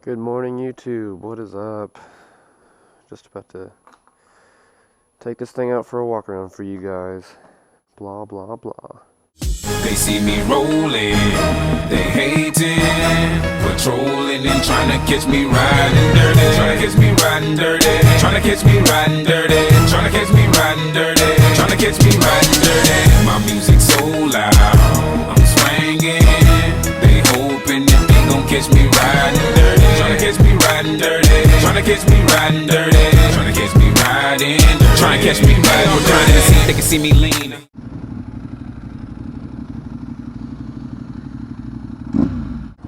Good morning, YouTube. What is up? Just about to take this thing out for a walk around for you guys. Blah, blah, blah. They see me rolling, they hating, patrolling and trying to catch me riding dirty, trying to catch me riding dirty, trying to catch me riding dirty, trying to catch me riding dirty, trying to catch me riding dirty. My music so loud, I'm swinging. They hoping that they gon' catch me riding dirty, trying to catch me riding dirty, trying to catch me riding dirty, trying to catch me riding dirty, trying to catch me riding dirty. To see they can see me lean.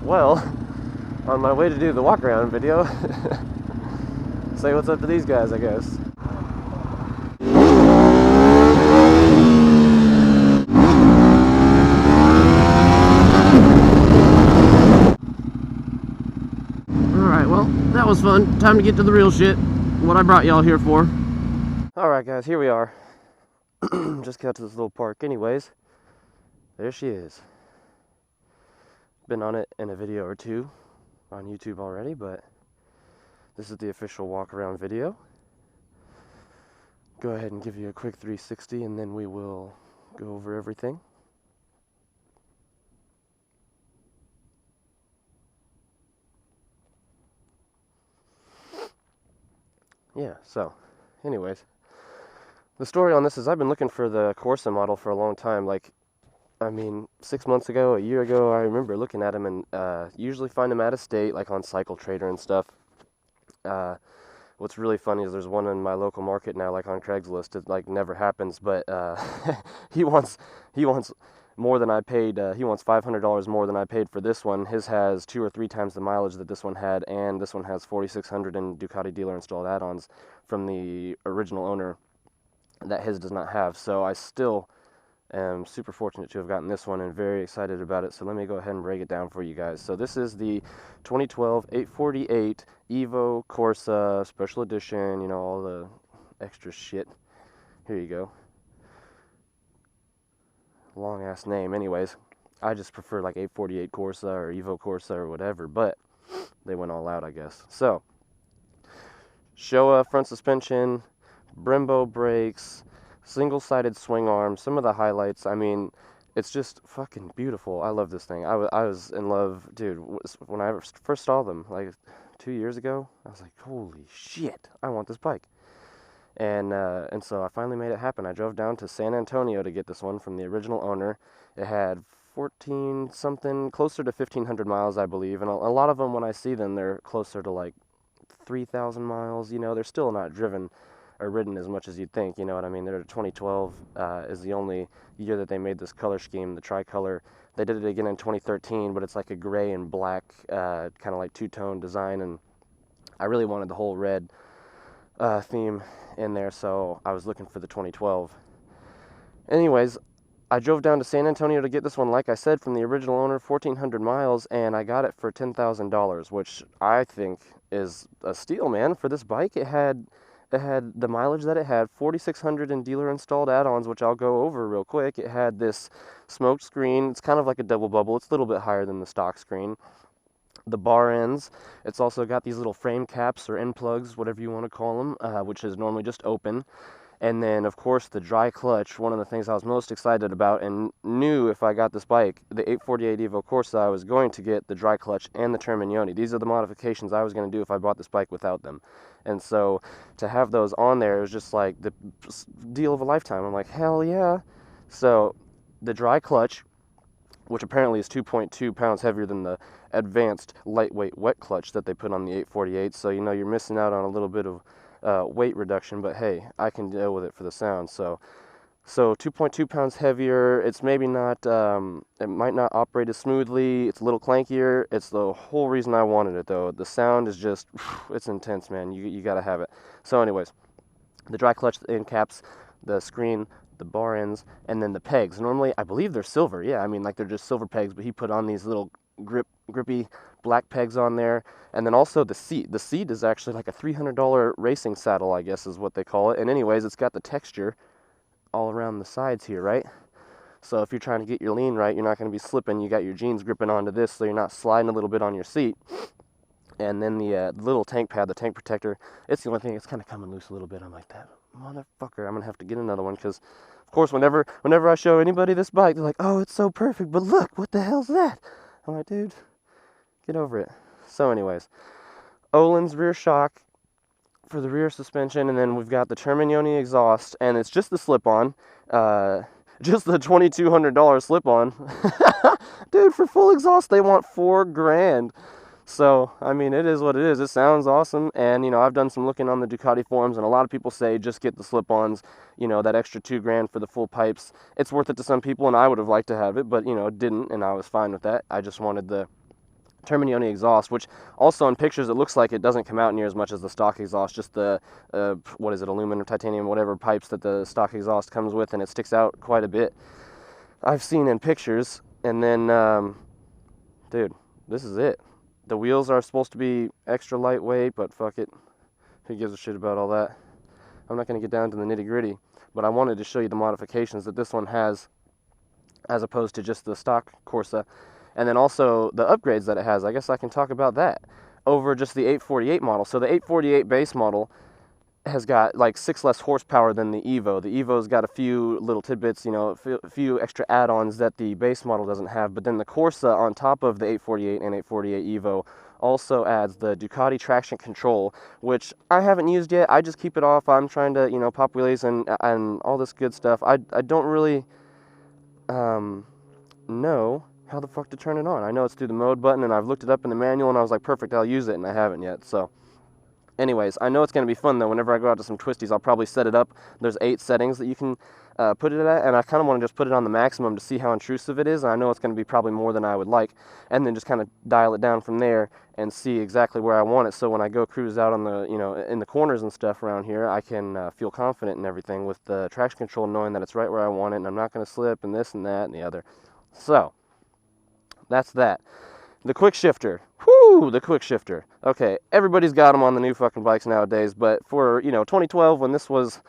Well, on my way to do the walk around video, say what's up to these guys, I guess. Alright, well, that was fun. Time to get to the real shit. What I brought y'all here for. Alright guys, here we are. Just got to this little park anyways. There she is. Been on it in a video or two on YouTube already, but this is the official walk around video. Go ahead and give you a quick 360 and then we will go over everything. Yeah, so anyways, the story on this is I've been looking for the Corse model for a long time. Like, I mean, 6 months ago, a year ago, I remember looking at them and usually find them out of state, like on Cycle Trader and stuff. What's really funny is there's one in my local market now, like on Craigslist. It like never happens, but he wants more than I paid. He wants $500 more than I paid for this one. His has 2 or 3 times the mileage that this one had, and this one has 4,600 in Ducati dealer installed add-ons from the original owner that his does not have. So I still am super fortunate to have gotten this one and very excited about it. So let me go ahead and break it down for you guys. So this is the 2012 848 Evo Corse special edition, you know, all the extra shit. Here you go. Long ass name. Anyways, I just prefer like 848 Corse or Evo Corse or whatever, but they went all out, I guess. So Showa front suspension, Brembo brakes, single-sided swing arm. Some of the highlights, I mean, it's just fucking beautiful. I love this thing. I was in love, dude, when I first saw them, like 2 years ago. I was like, holy shit, I want this bike. And so I finally made it happen. I drove down to San Antonio to get this one from the original owner. It had 14 something, closer to 1,500 miles, I believe. And a lot of them, when I see them, they're closer to like 3,000 miles. You know, they're still not driven or ridden as much as you'd think, you know what I mean? They're 2012 is the only year that they made this color scheme, the tricolor. They did it again in 2013, but it's like a gray and black, kind of like two-tone design, and I really wanted the whole red theme in there, so I was looking for the 2012. Anyways, I drove down to San Antonio to get this one, like I said, from the original owner, 1,400 miles, and I got it for $10,000, which I think is a steal, man, for this bike. It had the mileage that it had, 4,600 in dealer installed add-ons, which I'll go over real quick. It had this smoked screen. It's kind of like a double bubble. It's a little bit higher than the stock screen. The bar ends. It's also got these little frame caps or end plugs, whatever you want to call them, which is normally just open. And then, of course, the dry clutch, one of the things I was most excited about and knew if I got this bike, the 848 Evo Corse, I was going to get the dry clutch and the Termignoni. These are the modifications I was going to do if I bought this bike without them. And so to have those on there was just like the deal of a lifetime. I'm like, hell yeah. So the dry clutch, which apparently is 2.2 pounds heavier than the advanced lightweight wet clutch that they put on the 848. So, you know, you're missing out on a little bit of weight reduction, but hey, I can deal with it for the sound. So 2.2 pounds heavier. It's maybe not, it might not operate as smoothly. It's a little clankier. It's the whole reason I wanted it, though. The sound is just, it's intense, man. You gotta have it. So anyways, the dry clutch end caps, the screen, the bar ends, and then the pegs. Normally, I believe they're silver. Yeah, I mean, like they're just silver pegs, but he put on these little grippy black pegs on there. And then also the seat. The seat is actually like a $300 racing saddle, I guess is what they call it. And anyways, it's got the texture all around the sides here, right? So if you're trying to get your lean right, you're not going to be slipping. You got your jeans gripping onto this, so you're not sliding a little bit on your seat. And then the little tank pad, the tank protector, it's the only thing that's kind of coming loose a little bit. I'm like, that motherfucker, I'm going to have to get another one, because, of course, whenever I show anybody this bike, they're like, oh, it's so perfect, but look, what the hell's that? I'm like, dude, get over it. So anyways, Öhlins rear shock for the rear suspension, and then we've got the Termignoni exhaust, and it's just the slip-on, just the $2,200 slip-on. Dude, for full exhaust, they want $4,000. So, I mean, it is what it is. It sounds awesome, and, you know, I've done some looking on the Ducati forums, and a lot of people say just get the slip-ons, you know, that extra $2,000 for the full pipes. It's worth it to some people, and I would have liked to have it, but, you know, it didn't, and I was fine with that. I just wanted the Termignoni exhaust, which also in pictures it looks like it doesn't come out near as much as the stock exhaust, just the, what is it, aluminum, titanium, whatever pipes that the stock exhaust comes with, and it sticks out quite a bit. I've seen in pictures, and then, dude, this is it. The wheels are supposed to be extra lightweight, but fuck it. Who gives a shit about all that? I'm not going to get down to the nitty-gritty, but I wanted to show you the modifications that this one has as opposed to just the stock Corsa. And then also the upgrades that it has. I guess I can talk about that over just the 848 model. So the 848 base model has got like 6 less horsepower than the Evo. The Evo's got a few little tidbits, you know, a few extra add-ons that the base model doesn't have. But then the Corsa on top of the 848 and 848 Evo also adds the Ducati traction control, which I haven't used yet. I just keep it off. I'm trying to, you know, pop wheelies and all this good stuff. I don't really know how the fuck to turn it on. I know it's through the mode button, and I've looked it up in the manual, and I was like, perfect, I'll use it, and I haven't yet. So anyways, I know it's going to be fun, though. Whenever I go out to some twisties, I'll probably set it up. There's 8 settings that you can put it at, and I kind of want to just put it on the maximum to see how intrusive it is, and I know it's going to be probably more than I would like, and then just kind of dial it down from there and see exactly where I want it, so when I go cruise out on the, you know, in the corners and stuff around here, I can feel confident in everything with the traction control, knowing that it's right where I want it, and I'm not going to slip, and this and that and the other. So that's that. The quick shifter. Whoo, the quick shifter. Okay, everybody's got them on the new fucking bikes nowadays, but for, you know, 2012 when this was,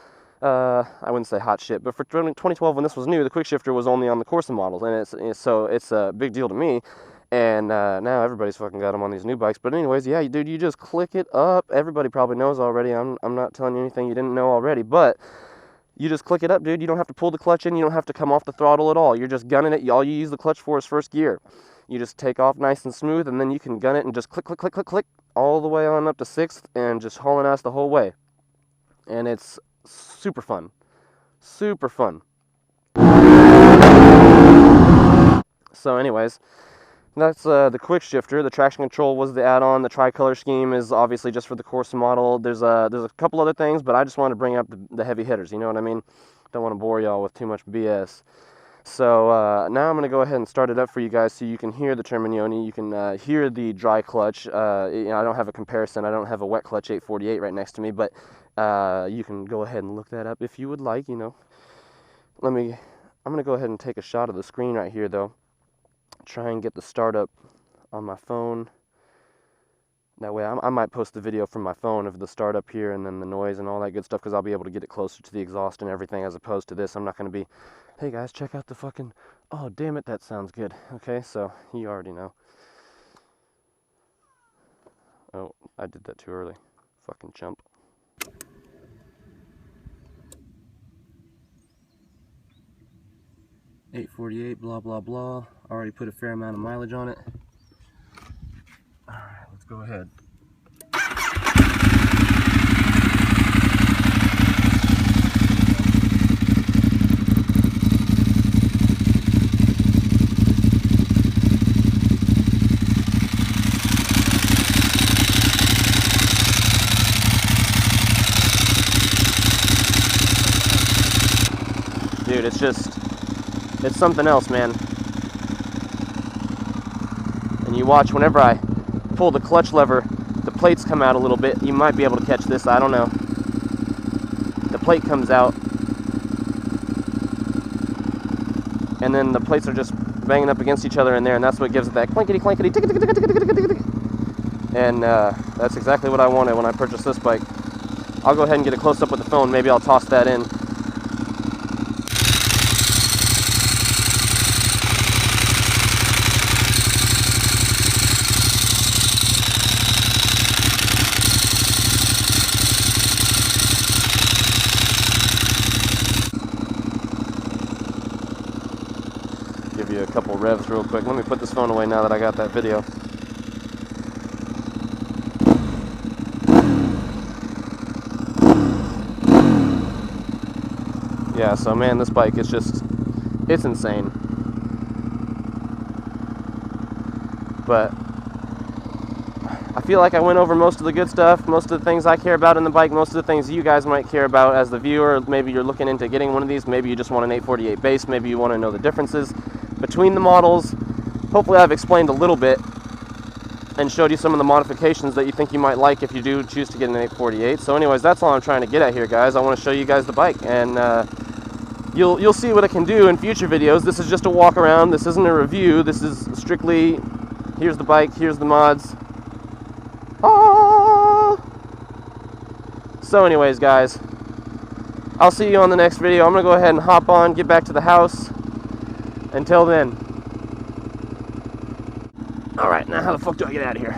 I wouldn't say hot shit, but for 2012 when this was new, the quick shifter was only on the Corsa models, and so it's a big deal to me, and now everybody's fucking got them on these new bikes. But anyways, yeah, dude, you just click it up. Everybody probably knows already. I'm not telling you anything you didn't know already, but you just click it up, dude. You don't have to pull the clutch in. You don't have to come off the throttle at all. You're just gunning it. All you use the clutch for is first gear. You just take off nice and smooth, and then you can gun it and just click, click, click, click, click, all the way on up to 6th, and just hauling ass the whole way. And it's super fun. Super fun. So anyways, that's the quick shifter. The traction control was the add-on. The tricolor scheme is obviously just for the Corsa model. There's a couple other things, but I just wanted to bring up the heavy hitters, you know what I mean? Don't want to bore y'all with too much BS. So now I'm going to go ahead and start it up for you guys so you can hear the Termignoni. You can hear the dry clutch. You know, I don't have a comparison. I don't have a wet clutch 848 right next to me, but you can go ahead and look that up if you would like, you know. I'm going to go ahead and take a shot of the screen right here, though. Try and get the startup on my phone. That way I might post the video from my phone of the startup here and then the noise and all that good stuff, because I'll be able to get it closer to the exhaust and everything, as opposed to this. I'm not going to be, hey guys, check out the fucking, oh damn it, that sounds good. Okay, so you already know. Oh, I did that too early. Fucking chump. .848, blah blah blah. Already put a fair amount of mileage on it. Alright, let's go ahead. Dude, it's something else, man. And you watch, whenever I pull the clutch lever, the plates come out a little bit. You might be able to catch this, I don't know. The plate comes out, and then the plates are just banging up against each other in there, and that's what gives it that clankety clankety tick tick tick tick tick tick tick. And that's exactly what I wanted when I purchased this bike. I'll go ahead and get a close up with the phone. Maybe I'll toss that in. revs real quick. Let me put this phone away now that I got that video. Yeah, so man, this bike is just, it's insane. But I feel like I went over most of the good stuff, most of the things I care about in the bike, most of the things you guys might care about as the viewer. Maybe you're looking into getting one of these, maybe you just want an 848 base, maybe you want to know the differences between the models. Hopefully I've explained a little bit and showed you some of the modifications that you think you might like if you do choose to get an 848. So anyways, that's all I'm trying to get at here, guys. I want to show you guys the bike, and you'll see what it can do in future videos. This is just a walk around. This isn't a review. This is strictly, here's the bike, here's the mods. Ah! So anyways, guys, I'll see you on the next video. I'm going to go ahead and hop on, get back to the house. Until then. Alright, now how the fuck do I get out of here?